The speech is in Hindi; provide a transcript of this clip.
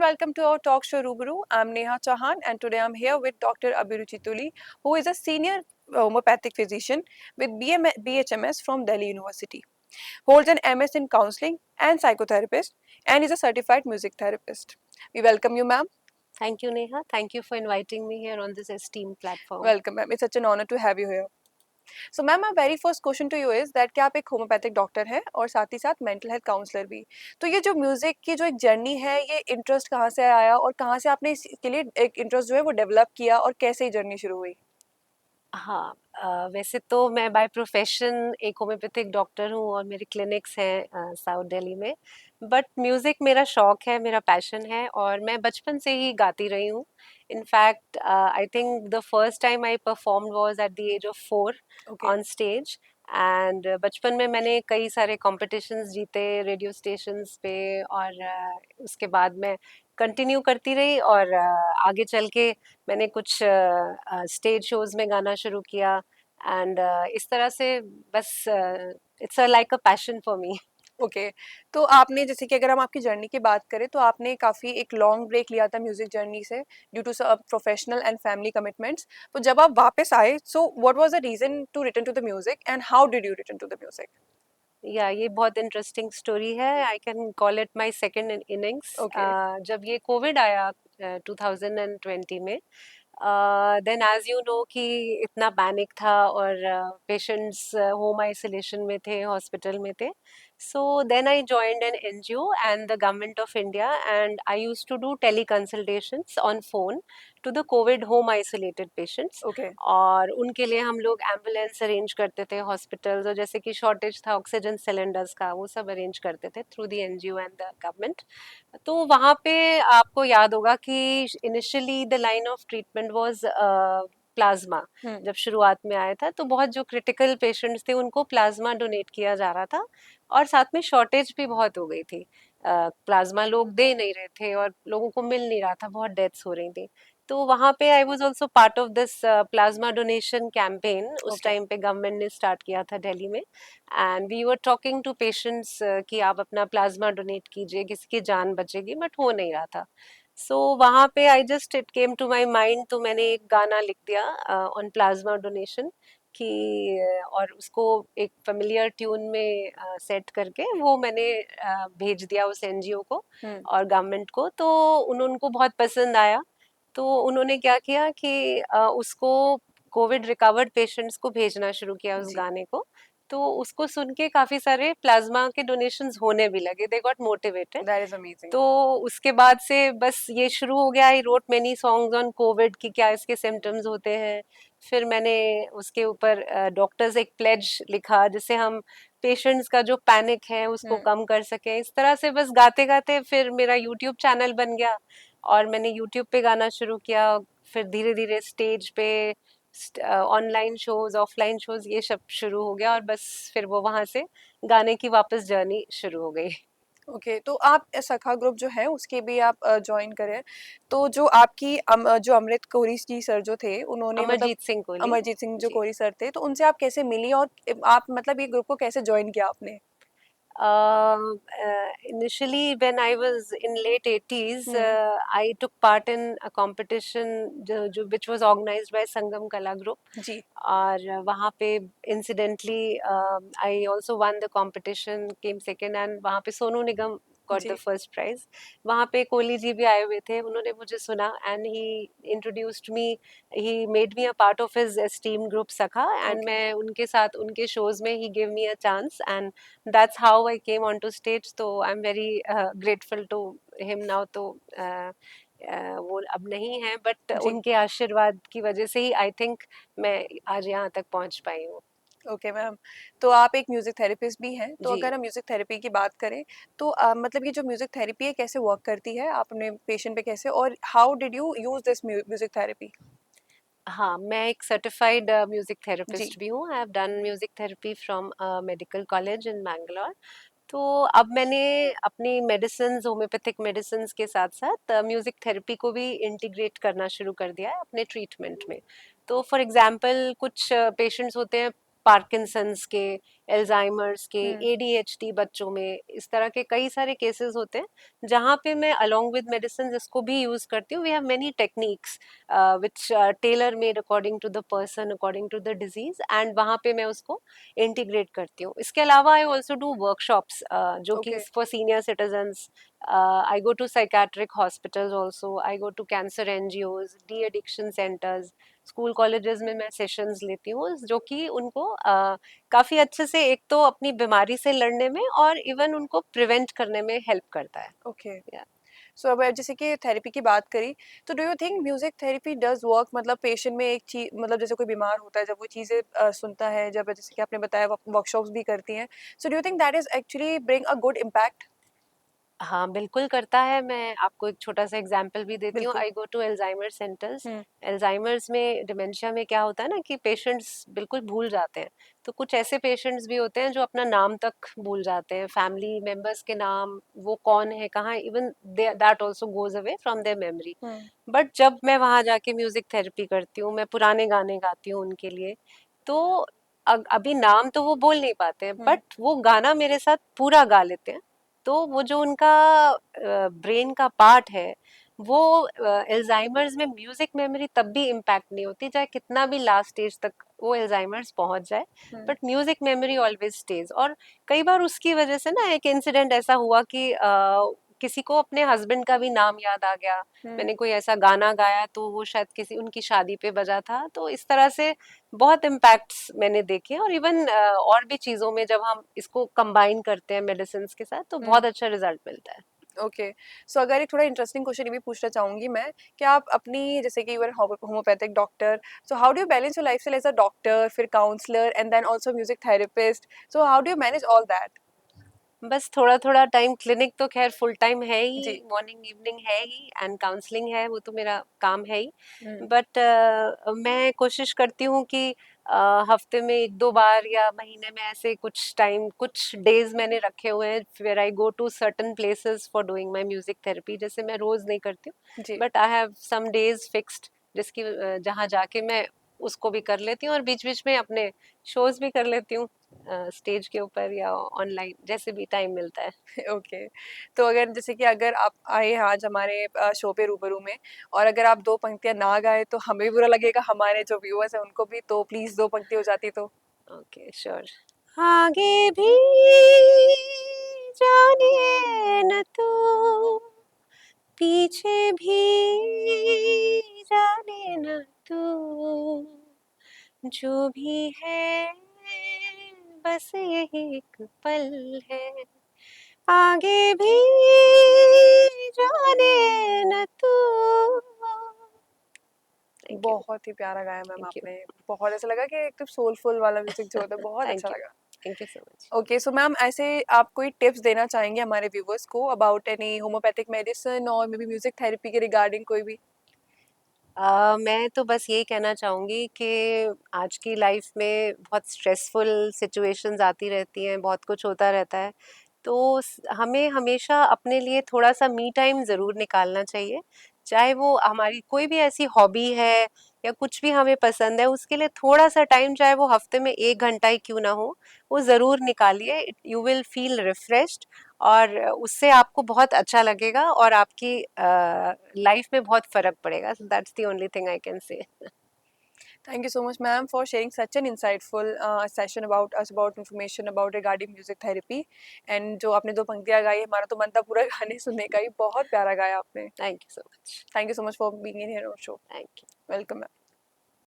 welcome to our talk show Rubru. I'm Neha Chauhan and today I'm here with Dr. Abhiruchi Tuli, who is a senior homeopathic physician with BHMS from Delhi University. Holds an MS in counseling and psychotherapist and is a certified music therapist. We welcome you, ma'am. Thank you, Neha. Thank you for inviting me here on this esteemed platform. Welcome, ma'am. It's such an honor to have you here. So ma'am my very first question to you is that कि आप एक होम्योपैथिक डॉक्टर हैं और साथ ही साथ मेंटल हेल्थ काउंसलर भी। तो ये जो म्यूज़िक की जो एक जर्नी है, ये इंटरेस्ट कहाँ से आया और कहाँ से आपने इसके लिए एक इंटरेस्ट जो है वो डेवलप किया और कैसे ये जर्नी शुरू हुई? हाँ, वैसे तो मैं बाय प्रोफेशन एक होम्योपैथिक डॉक्टर हूँ और मेरे क्लिनिक्स हैं साउथ दिल्ली में। बट म्यूज़िक मेरा शौक है, मेरा पैशन है और मैं बचपन से ही गाती रही हूँ। In fact I think the first time I performed was at the age of 4 okay. On stage. And बचपन में मैंने कई सारे कॉम्पिटिशन्स जीते रेडियो स्टेशंस पे और उसके बाद मैं कंटिन्यू करती रही और आगे चल के मैंने कुछ स्टेज शोज में गाना शुरू किया एंड इस तरह से बस it's like a passion for me. Okay. तो आपने जैसे कि अगर हम आपकी जर्नी की बात करें तो आपने काफ़ी एक लॉन्ग ब्रेक लिया था म्यूज़िक जर्नी से due to professional and family commitments. तो जब आप वापस आए, so what was the reason to return to the music and how did you return to the music? या ये बहुत इंटरेस्टिंग स्टोरी है। I can call it my second innings. Okay. जब ये कोविड आया 2020 में, देन एज यू नो कि इतना पैनिक था और पेशेंट्स होम आइसोलेशन में थे, हॉस्पिटल में थे। So then I joined an NGO and the government of India and I used to do teleconsultations on phone to the covid home isolated patients. Okay. और उनके लिए हम लोग एम्बुलेंस अरेंज करते थे हॉस्पिटल्स, और जैसे कि शॉर्टेज था ऑक्सीजन सिलेंडर्स का, वो सब अरेंज करते थे through the NGO and the government. तो वहाँ पे आपको याद होगा कि initially the line of treatment was plasma. जब शुरुआत में आया था तो बहुत जो क्रिटिकल पेशेंट्स थे उनको प्लाज्मा डोनेट किया जा रहा था और साथ में शॉर्टेज भी बहुत हो गई थी। प्लाज्मा लोग दे नहीं रहे थे और लोगों को मिल नहीं रहा था, बहुत डेथ्स हो रही थी। तो वहाँ पे I was also part of this plasma donation campaign. उस ओके। टाइम पे गवर्नमेंट ने स्टार्ट किया था दिल्ली में and we were talking to patients कि आप अपना प्लाज्मा डोनेट कीजिए, किसी की जान बचेगी, बट हो नहीं रहा था। सो वहाँ पे I just it came to my mind, तो मैंने एक गाना लिख दिया ऑन प्लाज्मा डोनेशन कि और उसको एक फेमिलियर ट्यून में सेट करके वो मैंने भेज दिया उस एनजीओ को और गवर्नमेंट को। तो उनको बहुत पसंद आया। तो उन्होंने क्या किया कि उसको कोविड रिकवर्ड पेशेंट्स को भेजना शुरू किया उस जी। गाने को। तो उसको सुन के काफी सारे प्लाज्मा के डोनेशंस होने भी लगे, they got motivated. That is amazing. तो उसके बाद से बस ये शुरू हो गया। I wrote many songs on Covid कि क्या इसके सिम्टम्स होते हैं। फिर मैंने उसके ऊपर डॉक्टर्स एक प्लेज लिखा जिससे हम पेशेंट्स का जो पैनिक है उसको कम कर सके। इस तरह से बस गाते गाते फिर मेरा यूट्यूब चैनल बन गया और मैंने यूट्यूब पे गाना शुरू किया। फिर धीरे धीरे स्टेज पे ऑनलाइन शोज, ऑफलाइन शोज, ये सब शुरू हो गया और बस फिर वो वहां से गाने की वापस जर्नी शुरू हो गई। ओके। तो आप सखा ग्रुप जो है उसके भी आप ज्वाइन करें। तो जो आपकी जो अमृत कोरी जी सर जो थे उन्होंने मतलब अमरजीत सिंह कोहली। अमरजीत सिंह जो जी। कोरी सर थे, तो उनसे आप कैसे मिली और आप मतलब ये ग्रुप को कैसे ज्वाइन किया आपने? Initially, when I was in late 80s, hmm. I took part in a competition which was organized by Sangam Kala Group. जी। और वहाँ पे incidentally I also won the competition, came second, and वहाँ पे Sonu Nigam got the ji. first prize. वहाँ पे कोहली जी भी आए हुए थे, उन्होंने मुझे सुना and he introduced me, he made me a part of his esteemed group Sakha, and okay. मैं उनके साथ उनके shows में he gave me a chance and that's how I came onto stage. तो I'm very grateful to him now. तो वो अब नहीं है बट जी। उनके आशीर्वाद की वजह से ही आई थिंक मैं आज यहाँ तक पहुँच पाई हूँ। Okay ma'am. तो आप एक म्यूजिक थेरेपिस्ट भी हैं, तो जी। अगर हम म्यूजिक थेरेपी की बात करें तो मतलब ये जो म्यूजिक थेरेपी है कैसे वर्क करती है, आप अपने पेशेंट पे कैसे, और how did you use this music therapy? हाँ, मैं एक सर्टिफाइड म्यूजिक जी। थेरेपिस्ट भी हूँ। I have done music therapy from medical college in Mangalore. तो अब मैंने अपनी मेडिसिन, होम्योपैथिक मेडिसिन के साथ साथ म्यूजिक थेरेपी को भी इंटीग्रेट करना शुरू कर दिया है अपने ट्रीटमेंट में। तो फॉर एग्जांपल कुछ पेशेंट्स होते हैं पार्किंसंस के, एल्जाइमर्स के, एडीएचडी बच्चों में, इस तरह के कई सारे केसेस होते हैं जहाँ पे मैं अलोंग विद मेडिसिन इसको भी यूज करती हूँ. We have many techniques which tailor made according to the person, according to the disease, and वहाँ पे मैं उसको इंटीग्रेट करती हूँ. इसके अलावा आई ऑल्सो डू वर्कशॉप्स जो कि Okay. For senior citizens. I go to psychiatric hospitals also. I go to cancer NGOs, de-addiction centers. School colleges में मैं सेशंस लेती हूँ जो कि उनको काफ़ी अच्छे से एक तो अपनी बीमारी से लड़ने में और इवन उनको प्रिवेंट करने में हेल्प करता है. Okay. Yeah. सो अब जैसे कि थेरेपी की बात करी, तो do you think music therapy does work? मतलब पेशेंट में एक चीज, मतलब जैसे कोई बीमार होता है, जब वो चीजें सुनता है, जब जैसे कि आपने बताया वर्कशॉप्स भी करती हैं, so do you think that is actually bring a good impact? हाँ, बिल्कुल करता है. मैं आपको एक छोटा सा एग्जांपल भी देती हूँ. बिल्कुल. I go to Alzheimer centres. Hmm. Alzheimer's में, डिमेंशिया में क्या होता है ना कि पेशेंट्स बिल्कुल भूल जाते हैं. तो कुछ ऐसे पेशेंट्स भी होते हैं जो अपना नाम तक भूल जाते हैं, फैमिली मेंबर्स के नाम, वो कौन है, कहाँ, even that also goes away from there memory. Hmm. But जब मैं वहाँ जाके म्यूजिक थेरेपी करती हूँ, मैं पुराने गाने गाती हूँ उनके लिए, तो अभी नाम तो वो बोल नहीं पाते हैं, हम्म. बट वो गाना मेरे साथ पूरा गा लेते हैं. तो वो जो उनका ब्रेन का पार्ट है, वो एल्जाइमर्स में म्यूजिक मेमोरी तब भी इम्पैक्ट नहीं होती, चाहे कितना भी लास्ट स्टेज तक वो एल्जाइमर्स पहुंच जाए, hmm. But music memory always stays. और कई बार उसकी वजह से ना, एक इंसिडेंट ऐसा हुआ कि किसी को अपने हस्बैंड का भी नाम याद आ गया. हम्म. मैंने कोई ऐसा गाना गाया तो वो शायद किसी उनकी शादी पे बजा था. तो इस तरह से बहुत इम्पैक्ट्स मैंने देखे. और इवन और भी चीज़ों में जब हम इसको कंबाइन करते हैं मेडिसिन के साथ, तो बहुत अच्छा रिजल्ट मिलता है. ओके. सो अगर एक थोड़ा इंटरेस्टिंग क्वेश्चन ये भी पूछना चाहूंगी मैं, कि आप अपनी, जैसे कि you are homeopathic doctor, so how do you balance your lifestyle as a doctor, फिर counsellor, and then also music therapist, so how do you manage all that? बस थोड़ा थोड़ा टाइम. क्लिनिक तो खैर फुल टाइम है ही, जी. मॉर्निंग इवनिंग है ही, एंड काउंसलिंग है, वो तो मेरा काम है ही. हम्म. बट मैं कोशिश करती हूँ कि हफ्ते में एक दो बार या महीने में ऐसे कुछ टाइम, कुछ डेज मैंने रखे हुए हैं where I go to certain places for doing my music therapy. जैसे मैं रोज नहीं करती हूँ, जी. But I have some days fixed जिसकी जहाँ जाके मैं उसको भी कर लेती हूँ, और बीच बीच में अपने शोज भी कर लेती हूँ स्टेज के ऊपर या ऑनलाइन, जैसे भी टाइम मिलता है. ओके. तो अगर जैसे कि अगर आप आए आज हमारे शो पे रूबरू में, और अगर आप दो पंक्तियां ना गाए तो हमें भी बुरा लगेगा, हमारे जो व्यूअर्स हैं उनको भी, तो प्लीज दो पंक्ति हो जाती तो. Okay, sure. आगे भी जाने न तू, पीछे भी जाने न तू, जो भी है बस यही एक पल है. आगे भी जाने न तू. Thank you. बहुत ही प्यारा गाया मैम थैंक यू. आपने. बहुत ऐसा लगा कि एकदम सोलफुल वाला म्यूजिक जो होता है, बहुत अच्छा थैंक यू. लगा. Thank you so much. Okay. So ma'am, ऐसे आप कोई टिप्स देना चाहेंगे हमारे व्यूअर्स को अबाउट एनी होम्योपैथिक मेडिसिन और मे बी म्यूजिक थेरेपी के रिगार्डिंग कोई भी? मैं तो बस यही कहना चाहूँगी कि आज की लाइफ में बहुत स्ट्रेसफुल सिचुएशंस आती रहती हैं, बहुत कुछ होता रहता है. तो हमें हमेशा अपने लिए थोड़ा सा मी टाइम ज़रूर निकालना चाहिए. चाहे वो हमारी कोई भी ऐसी हॉबी है या कुछ भी हमें पसंद है, उसके लिए थोड़ा सा टाइम, चाहे वो हफ्ते में 1 घंटा ही क्यों ना हो, वो ज़रूर निकालिए. यू विल फील रिफ्रेश्ड, और उससे आपको बहुत अच्छा लगेगा और आपकी लाइफ में बहुत फ़र्क पड़ेगा. So that's the only thing I can say. Thank you so much, ma'am, for sharing such an insightful session about us, about information about regarding music therapy. And जो आपने दो पंक्तियाँ गाई, हमारा तो मन था पूरा गाने सुनने का ही. बहुत प्यारा गाया आपने. Thank you so much. Thank you so much for being in here on our show. Thank you. Welcome, ma'am.